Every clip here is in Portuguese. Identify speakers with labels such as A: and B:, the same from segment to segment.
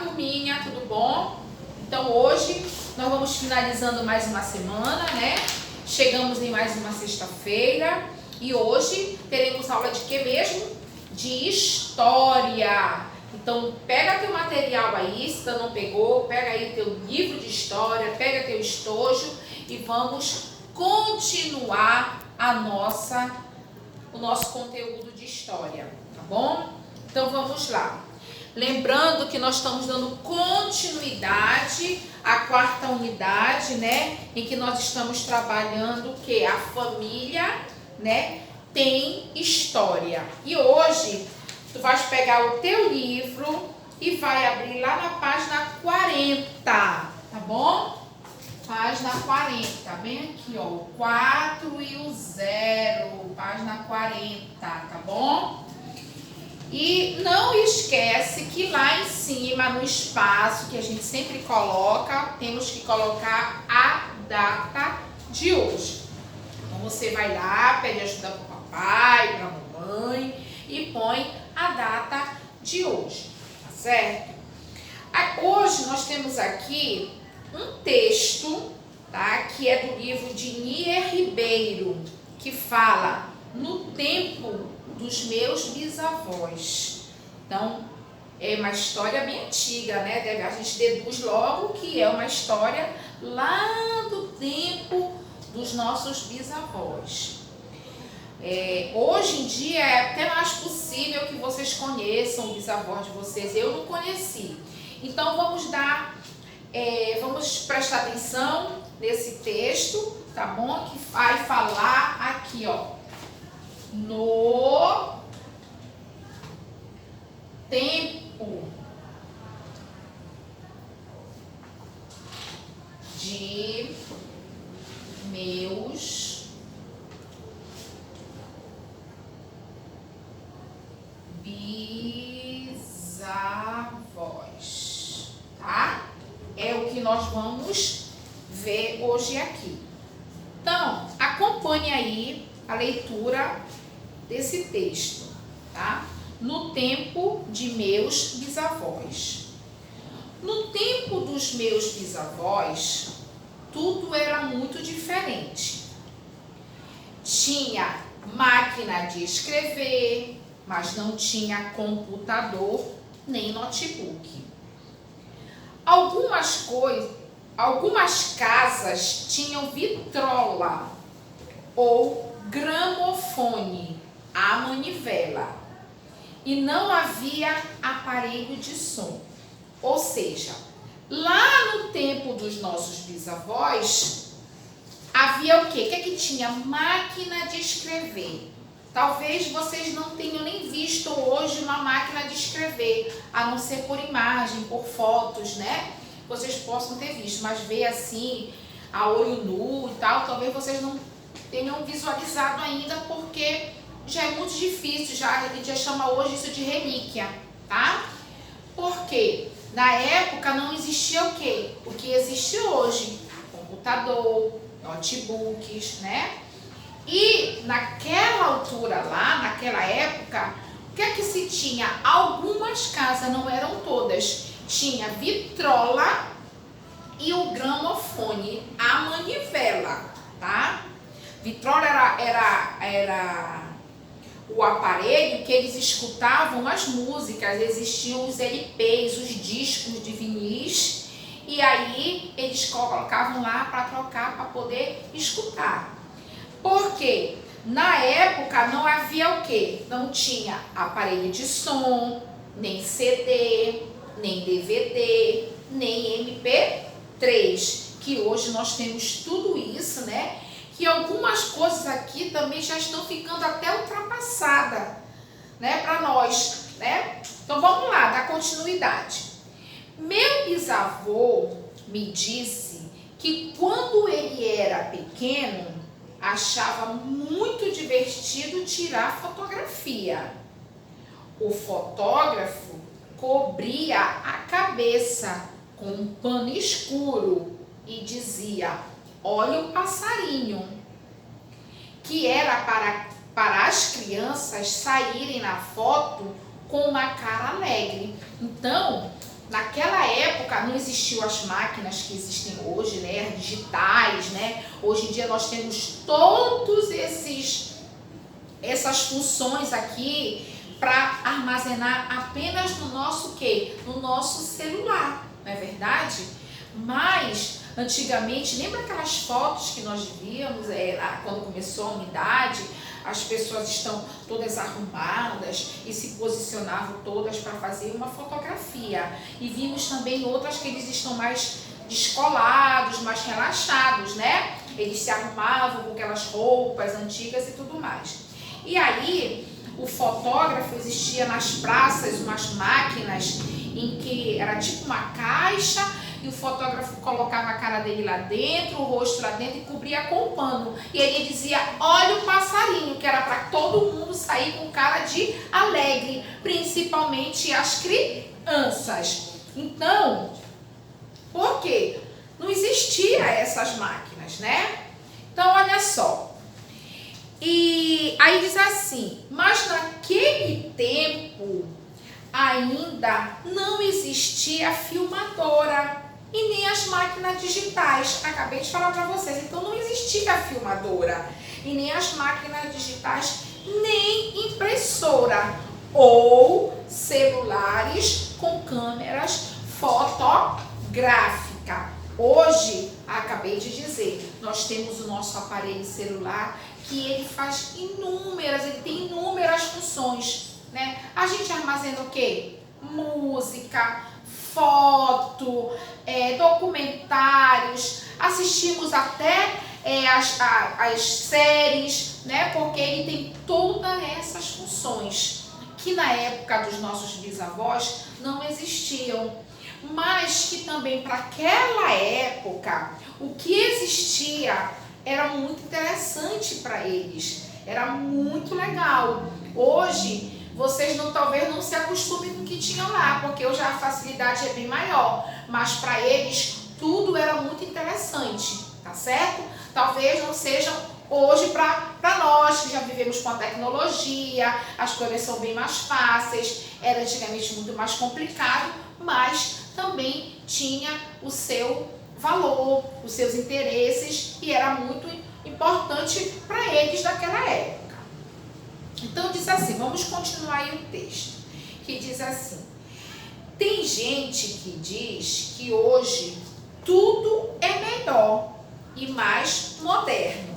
A: turminha, tudo bom? Então hoje nós vamos finalizando mais uma semana, né? Chegamos em mais uma sexta-feira e hoje teremos aula de quê mesmo? De história. Então pega teu material aí, se tu não pegou, pega aí teu livro de história, pega teu estojo e vamos continuar o nosso conteúdo de história, tá bom? Então vamos lá. Lembrando que nós estamos dando continuidade à quarta unidade, né? Em que nós estamos trabalhando que a família, né, tem história. E hoje tu vais pegar o teu livro e vai abrir lá na página 40, tá bom? Página 40, bem aqui, ó, o 4 e o 0, página 40, tá bom? E não esquece que lá em cima, no espaço que a gente sempre coloca, temos que colocar a data de hoje. Então você vai lá, pede ajuda para o papai, para a mamãe e põe a data de hoje, tá certo? Hoje nós temos aqui um texto, tá, que é do livro de Nier Ribeiro, que fala no tempo dos meus bisavós. Então, é uma história bem antiga, né? A gente deduz logo que é uma história lá do tempo dos nossos bisavós. Hoje em dia é até mais possível que vocês conheçam o bisavó de vocês. Eu não conheci. Então, vamos prestar atenção nesse texto, tá bom? Que vai falar aqui, ó. No tempo de meus bisavós, tá? É o que nós vamos ver hoje aqui. Então, acompanhe aí a leitura desse texto, tá? No tempo de meus bisavós. No tempo dos meus bisavós, tudo era muito diferente. Tinha máquina de escrever, mas não tinha computador nem notebook. Algumas casas tinham vitrola ou gramofone à manivela e não havia aparelho de som. Ou seja, lá no tempo dos nossos bisavós havia o quê? O que é que tinha? Máquina de escrever. Talvez vocês não tenham nem visto hoje uma máquina de escrever, a não ser por imagem, por fotos, né? Vocês possam ter visto, mas ver assim, a olho nu e tal, talvez vocês não tenham visualizado ainda, porque já é muito difícil, a gente já chama hoje isso de relíquia, tá? Porque na época não existia o quê? O que existe hoje, computador, notebooks, né? E naquela altura lá, naquela época, o que é que se tinha? Algumas casas, não eram todas, tinha vitrola e o gramofone à manivela, tá? Vitrola era o aparelho que eles escutavam as músicas, existiam os LPs, os discos de vinis, e aí eles colocavam lá para trocar, para poder escutar. Porque na época não havia o quê? Não tinha aparelho de som, nem CD, nem DVD, nem MP3, que hoje nós temos tudo isso, né? Que algumas coisas aqui também já estão ficando até ultrapassadas, né, para nós, né? Então vamos lá, dar continuidade. Meu bisavô me disse que quando ele era pequeno, achava muito divertido tirar fotografia. O fotógrafo cobria a cabeça com um pano escuro e dizia: olha o passarinho, que era para as crianças saírem na foto com uma cara alegre. Então, naquela época não existiam as máquinas que existem hoje, né, as digitais, né? Hoje em dia nós temos todos essas funções aqui para armazenar apenas no nosso quê? No nosso celular, não é verdade? Mas antigamente, lembra aquelas fotos que nós víamos quando começou a unidade? As pessoas estão todas arrumadas e se posicionavam todas para fazer uma fotografia. E vimos também outras que eles estão mais descolados, mais relaxados, né? Eles se arrumavam com aquelas roupas antigas e tudo mais. E aí, o fotógrafo, existia nas praças umas máquinas em que era tipo uma caixa, e o fotógrafo colocava a cara dele lá dentro, o rosto lá dentro e cobria com o pano. E ele dizia, olha o passarinho, que era para todo mundo sair com cara de alegre, principalmente as crianças. Então, por quê? Não existia essas máquinas, né? Então, olha só. E aí diz assim, mas naquele tempo ainda não existia filmadora e nem as máquinas digitais. Acabei de falar para vocês, então não existia filmadora e nem as máquinas digitais, nem impressora ou celulares com câmeras fotográficas. Hoje, acabei de dizer, nós temos o nosso aparelho celular que ele tem inúmeras funções, né? A gente armazena o quê? Música, foto, documentários, assistimos até as séries, né? Porque ele tem todas essas funções que na época dos nossos bisavós não existiam, mas que também para aquela época o que existia era muito interessante para eles, era muito legal. Hoje vocês talvez não se acostumem com o que tinham lá, porque hoje a facilidade é bem maior, mas para eles tudo era muito interessante, tá certo? Talvez não sejam hoje para nós, que já vivemos com a tecnologia, as coisas são bem mais fáceis, era antigamente muito mais complicado, mas também tinha o seu valor, os seus interesses, e era muito importante para eles naquela época. Então diz assim, vamos continuar aí o texto, que diz assim, tem gente que diz que hoje tudo é melhor e mais moderno.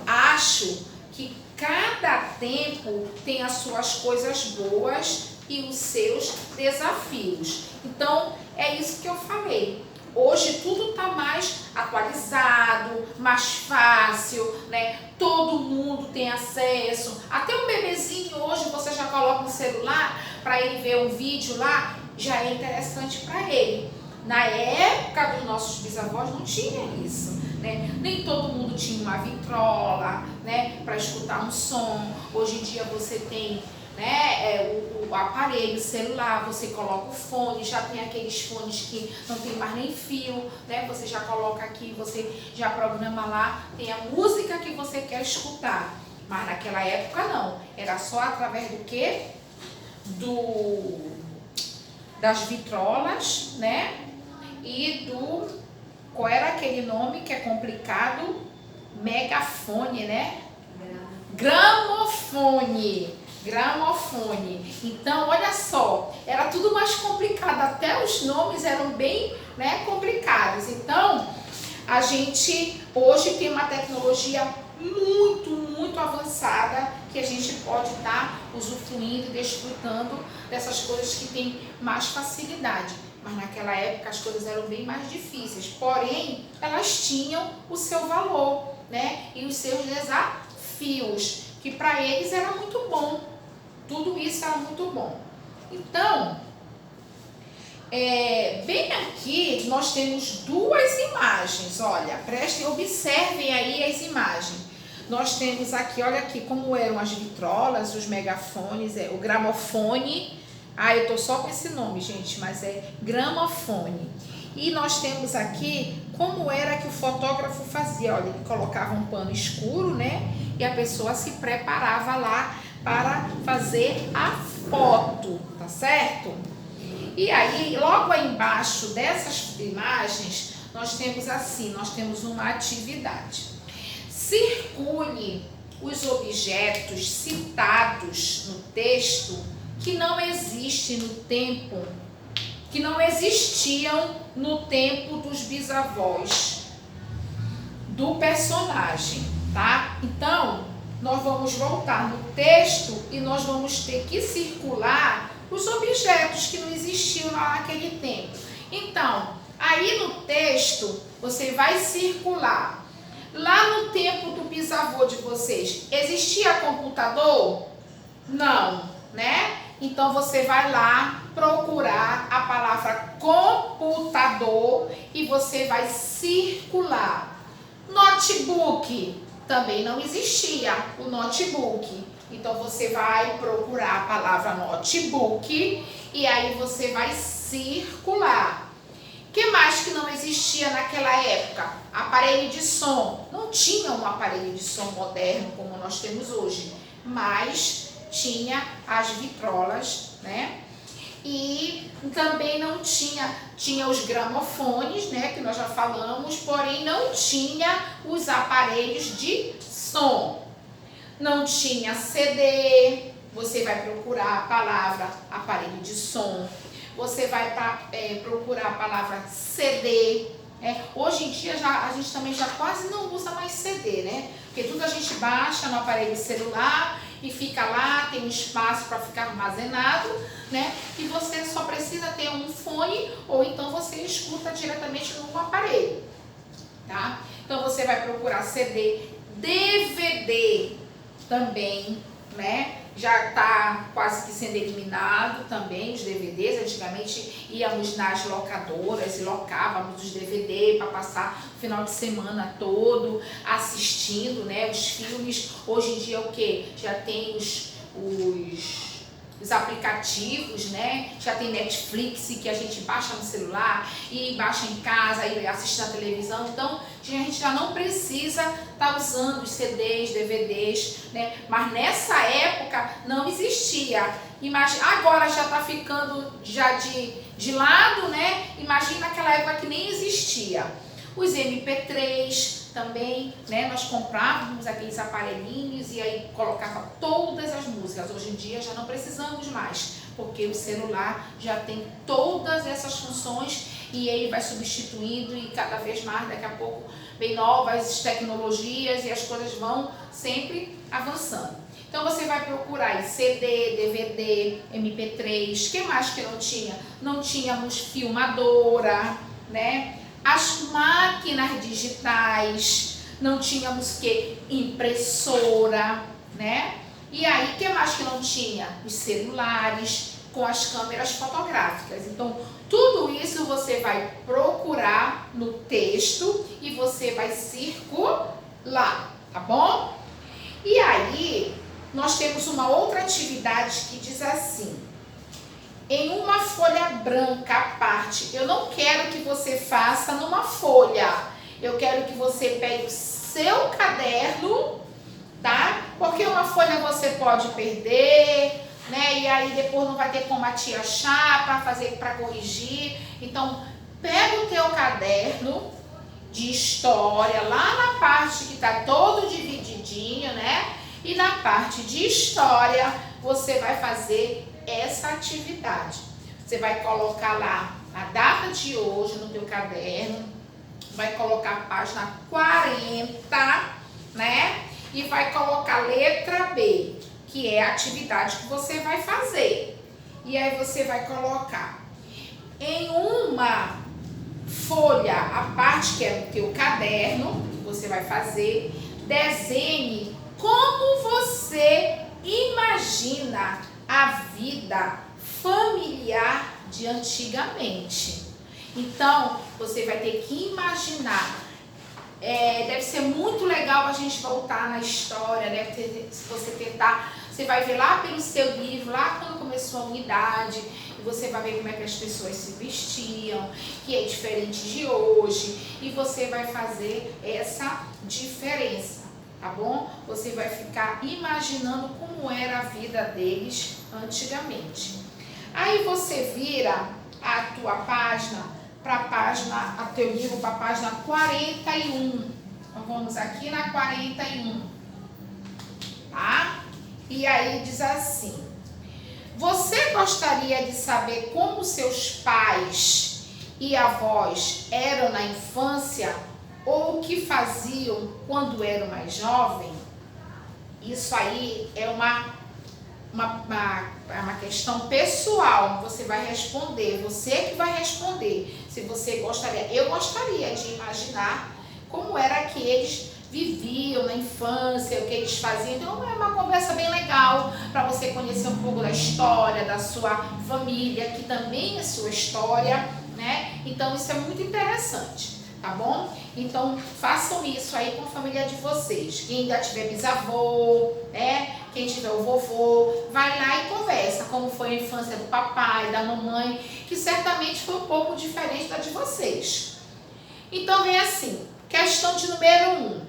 A: Acho que cada tempo tem as suas coisas boas e os seus desafios. Então, é isso que eu falei. Hoje tudo está mais atualizado, mais fácil, né? Todo mundo tem acesso. Até um bebezinho hoje você já coloca no celular para ele ver um vídeo lá, já é interessante para ele. Na época dos nossos bisavós não tinha isso, né? Nem todo mundo tinha uma vitrola, né, para escutar um som. Hoje em dia você tem, né, o aparelho celular, você coloca o fone, já tem aqueles fones que não tem mais nem fio, né? Você já coloca aqui, você já programa lá, tem a música que você quer escutar. Mas naquela época não, era só através do quê? Das vitrolas, né? E qual era aquele nome que é complicado? Megafone, né? Gramofone. Então, olha só, era tudo mais complicado, até os nomes eram bem, né, complicados. Então, a gente hoje tem uma tecnologia muito avançada que a gente pode estar usufruindo e desfrutando dessas coisas que tem mais facilidade. Mas naquela época as coisas eram bem mais difíceis, porém elas tinham o seu valor, né, e os seus desafios, que para eles era muito bom. Tudo isso era muito bom. Então, bem aqui nós temos duas imagens. Olha, prestem, observem aí as imagens. Nós temos aqui, olha aqui como eram as vitrolas, os megafones, o gramofone. Eu tô só com esse nome, gente, mas é gramofone. E nós temos aqui como era que o fotógrafo fazia. Olha, ele colocava um pano escuro, né? E a pessoa se preparava lá para fazer a foto, tá certo? E aí, logo aí embaixo embaixo dessas imagens, nós temos assim, nós temos uma atividade. Circule os objetos citados no texto que não existem no tempo, que não existiam no tempo dos bisavós do personagem, tá? Então, nós vamos voltar no texto e nós vamos ter que circular os objetos que não existiam naquele tempo. Então, aí no texto, você vai circular. Lá no tempo do bisavô de vocês, existia computador? Não, né? Então, você vai lá procurar a palavra computador e você vai circular. Notebook também não existia o notebook. Então, você vai procurar a palavra notebook e aí você vai circular. O que mais que não existia naquela época? Aparelho de som. Não tinha um aparelho de som moderno como nós temos hoje, mas tinha as vitrolas, né? E também não tinha os gramofones, né, que nós já falamos, porém não tinha os aparelhos de som. Não tinha CD, você vai procurar a palavra aparelho de som, você vai procurar a palavra CD. Hoje em dia a gente também já quase não usa mais CD, né? Porque tudo a gente baixa no aparelho celular e fica lá, tem um espaço para ficar armazenado, né? E você só precisa ter um fone ou então você escuta diretamente no aparelho, tá? Então você vai procurar CD, DVD também, né? Já está quase que sendo eliminado também os DVDs. Antigamente íamos nas locadoras e locávamos os DVD para passar o final de semana todo assistindo, né, os filmes. Hoje em dia o que? Já tem os aplicativos, né? Já tem Netflix que a gente baixa no celular e baixa em casa e assiste na televisão. Então, a gente já não precisa estar usando os CDs, DVDs, né? Mas nessa época não existia. Imagina, agora já está ficando já de lado, né? Imagina naquela época que nem existia. Os MP3 também, né? Nós comprávamos aqueles aparelhinhos e aí colocava todas as músicas. Hoje em dia já não precisamos mais, porque o celular já tem todas essas funções e ele vai substituindo e cada vez mais, daqui a pouco, vem novas tecnologias e as coisas vão sempre avançando. Então você vai procurar aí CD, DVD, MP3, o que mais que não tinha? Não tínhamos filmadora, né? As máquinas digitais, não tínhamos que impressora, né? E aí, o que mais que não tinha? Os celulares com as câmeras fotográficas. Então, tudo isso você vai procurar no texto e você vai circular, tá bom? E aí, nós temos uma outra atividade que diz assim: em uma folha branca à parte. Eu não quero que você faça numa folha. Eu quero que você pegue o seu caderno, tá? Porque uma folha você pode perder, né? E aí depois não vai ter como a tia achar para corrigir. Então, pega o teu caderno de história, lá na parte que tá todo divididinho, né? E na parte de história, você vai fazer essa atividade. Você vai colocar lá a data de hoje no teu caderno, vai colocar a página 40, né? E vai colocar a letra B, que é a atividade que você vai fazer. E aí você vai colocar em uma folha, a parte que é o teu caderno, que você vai fazer, desenhe como você imagina a vida familiar de antigamente. Então, você vai ter que imaginar. Deve ser muito legal a gente voltar na história, né? Se você tentar, você vai ver lá pelo seu livro, lá quando começou a unidade, e você vai ver como é que as pessoas se vestiam, que é diferente de hoje, e você vai fazer essa diferença, tá bom? Você vai ficar imaginando como era a vida deles antigamente. Aí você vira a tua página para teu livro para a página 41. Então vamos aqui na 41, tá? E aí diz assim: você gostaria de saber como seus pais e avós eram na infância ou o que faziam quando eram mais jovens? Isso aí é uma questão pessoal, você vai responder, você que vai responder. Se você gostaria, eu gostaria de imaginar como era que eles viviam na infância, o que eles faziam. Então é uma conversa bem legal para você conhecer um pouco da história da sua família, que também é sua história, né? Então isso é muito interessante, tá bom? Então façam isso aí com a família de vocês. Quem ainda tiver bisavô, né? Quem tiver o vovô, vai lá e conversa como foi a infância do papai, da mamãe, que certamente foi um pouco diferente da de vocês. Então vem assim, questão de número 1.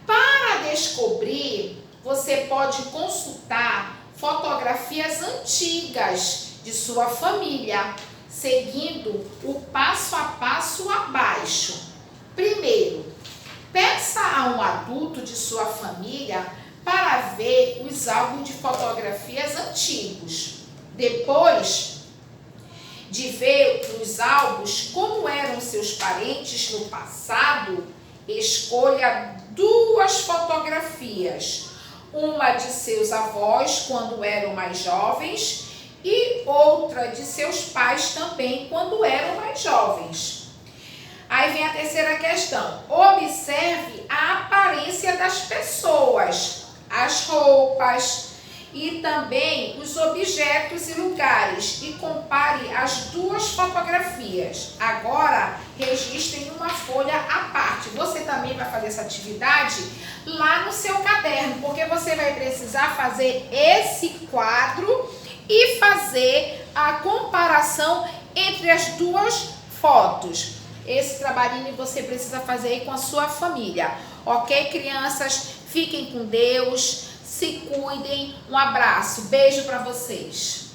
A: Para descobrir, você pode consultar fotografias antigas de sua família, seguindo o passo a passo abaixo. Primeiro, peça a um adulto de sua família para ver os álbuns de fotografias antigos. Depois de ver os álbuns como eram seus parentes no passado, escolha 2 fotografias, uma de seus avós quando eram mais jovens e outra de seus pais também quando eram mais jovens. Aí vem a terceira questão. Observe a aparência das pessoas, as roupas e também os objetos e lugares e compare as 2 fotografias. Agora, registre em uma folha à parte. Você também vai fazer essa atividade lá no seu caderno, porque você vai precisar fazer esse quadro e fazer a comparação entre as 2 fotos. Esse trabalhinho você precisa fazer aí com a sua família. Ok, crianças? Fiquem com Deus. Se cuidem. Um abraço. Beijo para vocês.